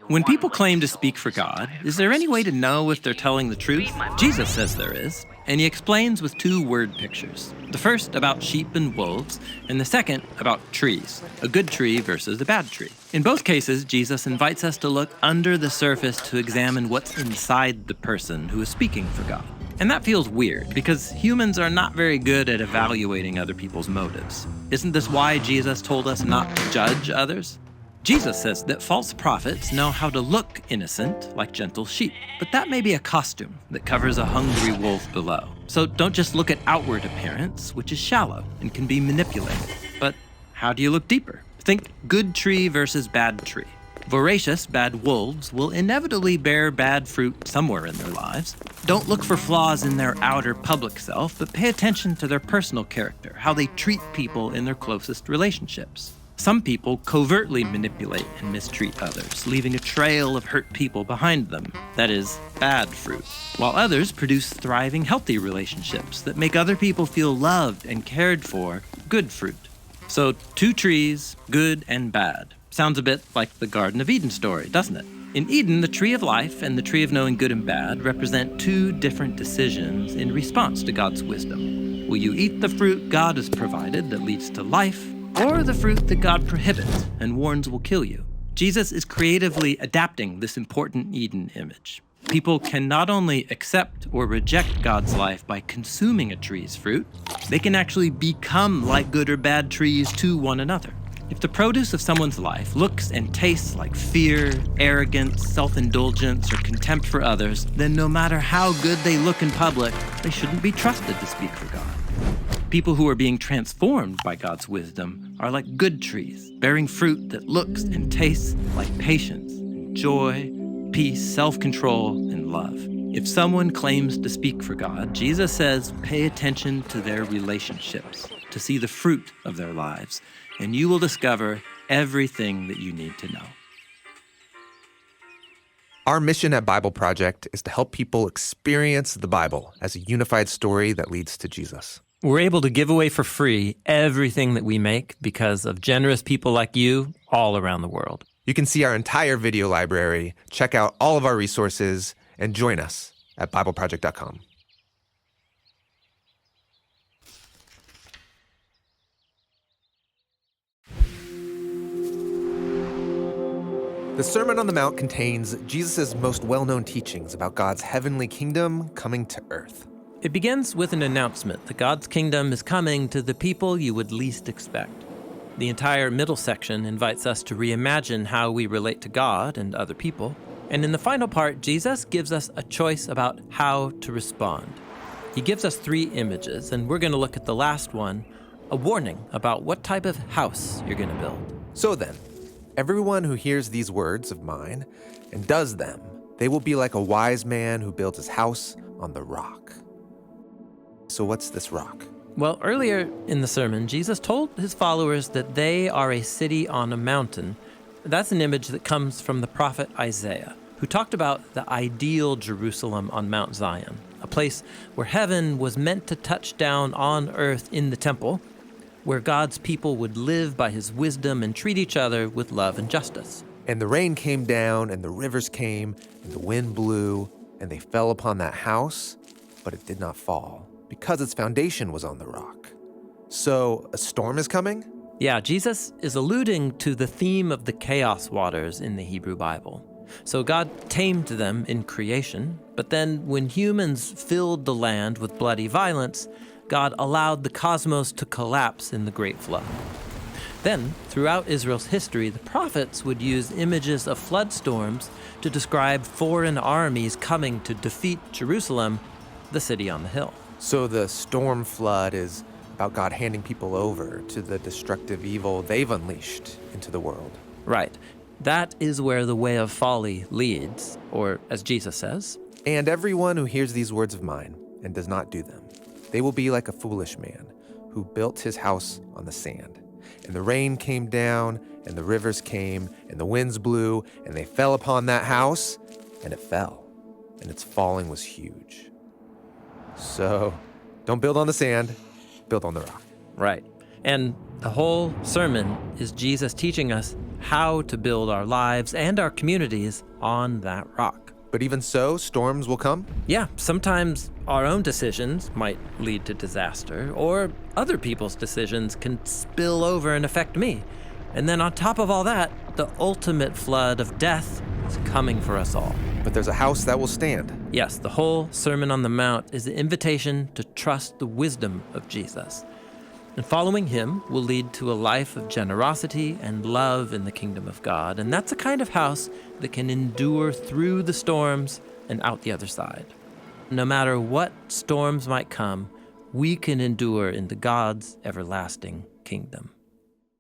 When people claim to speak for God, is there any way to know if they're telling the truth? Jesus says there is, and he explains with two word pictures. The first about sheep and wolves, and the second about trees, a good tree versus a bad tree. In both cases, Jesus invites us to look under the surface to examine what's inside the person who is speaking for God. And that feels weird, because humans are not very good at evaluating other people's motives. Isn't this why Jesus told us not to judge others? Jesus says that false prophets know how to look innocent, like gentle sheep, but that may be a costume that covers a hungry wolf below. So don't just look at outward appearance, which is shallow and can be manipulated. But how do you look deeper? Think good tree versus bad tree. Voracious bad wolves will inevitably bear bad fruit somewhere in their lives. Don't look for flaws in their outer public self, but pay attention to their personal character, how they treat people in their closest relationships. Some people covertly manipulate and mistreat others, leaving a trail of hurt people behind them. That is, bad fruit. While others produce thriving, healthy relationships that make other people feel loved and cared for, good fruit. So, two trees, good and bad. Sounds a bit like the Garden of Eden story, doesn't it? In Eden, the tree of life and the tree of knowing good and bad represent two different decisions in response to God's wisdom. Will you eat the fruit God has provided that leads to life, or the fruit that God prohibits and warns will kill you? Jesus is creatively adapting this important Eden image. People can not only accept or reject God's life by consuming a tree's fruit, they can actually become like good or bad trees to one another. If the produce of someone's life looks and tastes like fear, arrogance, self-indulgence, or contempt for others, then no matter how good they look in public, they shouldn't be trusted to speak for God. People who are being transformed by God's wisdom are like good trees, bearing fruit that looks and tastes like patience, joy, peace, self-control, and love. If someone claims to speak for God, Jesus says, pay attention to their relationships, to see the fruit of their lives, and you will discover everything that you need to know. Our mission at Bible Project is to help people experience the Bible as a unified story that leads to Jesus. We're able to give away for free everything that we make because of generous people like you all around the world. You can see our entire video library, check out all of our resources, and join us at BibleProject.com. The Sermon on the Mount contains Jesus' most well-known teachings about God's heavenly kingdom coming to earth. It begins with an announcement that God's kingdom is coming to the people you would least expect. The entire middle section invites us to reimagine how we relate to God and other people. And in the final part, Jesus gives us a choice about how to respond. He gives us three images, and we're going to look at the last one, a warning about what type of house you're going to build. So then, everyone who hears these words of mine and does them, they will be like a wise man who builds his house on the rock. So what's this rock? Well, earlier in the sermon, Jesus told his followers that they are a city on a mountain. That's an image that comes from the prophet Isaiah, who talked about the ideal Jerusalem on Mount Zion, a place where heaven was meant to touch down on earth in the temple, where God's people would live by his wisdom and treat each other with love and justice. And the rain came down, and the rivers came, and the wind blew, and they fell upon that house, but it did not fall, because its foundation was on the rock. So, a storm is coming? Yeah, Jesus is alluding to the theme of the chaos waters in the Hebrew Bible. So God tamed them in creation, but then when humans filled the land with bloody violence, God allowed the cosmos to collapse in the Great Flood. Then, throughout Israel's history, the prophets would use images of flood storms to describe foreign armies coming to defeat Jerusalem, the city on the hill. So the storm flood is about God handing people over to the destructive evil they've unleashed into the world. Right. That is where the way of folly leads, or as Jesus says, and everyone who hears these words of mine and does not do them, they will be like a foolish man who built his house on the sand. And the rain came down, and the rivers came, and the winds blew, and they fell upon that house, and it fell, and its falling was huge. So, don't build on the sand, build on the rock. Right. And the whole sermon is Jesus teaching us how to build our lives and our communities on that rock. But even so, storms will come? Yeah, sometimes our own decisions might lead to disaster, or other people's decisions can spill over and affect me. And then on top of all that, the ultimate flood of death is coming for us all. But there's a house that will stand. Yes, the whole Sermon on the Mount is an invitation to trust the wisdom of Jesus. And following him will lead to a life of generosity and love in the kingdom of God. And that's a kind of house that can endure through the storms and out the other side. No matter what storms might come, we can endure into God's everlasting kingdom.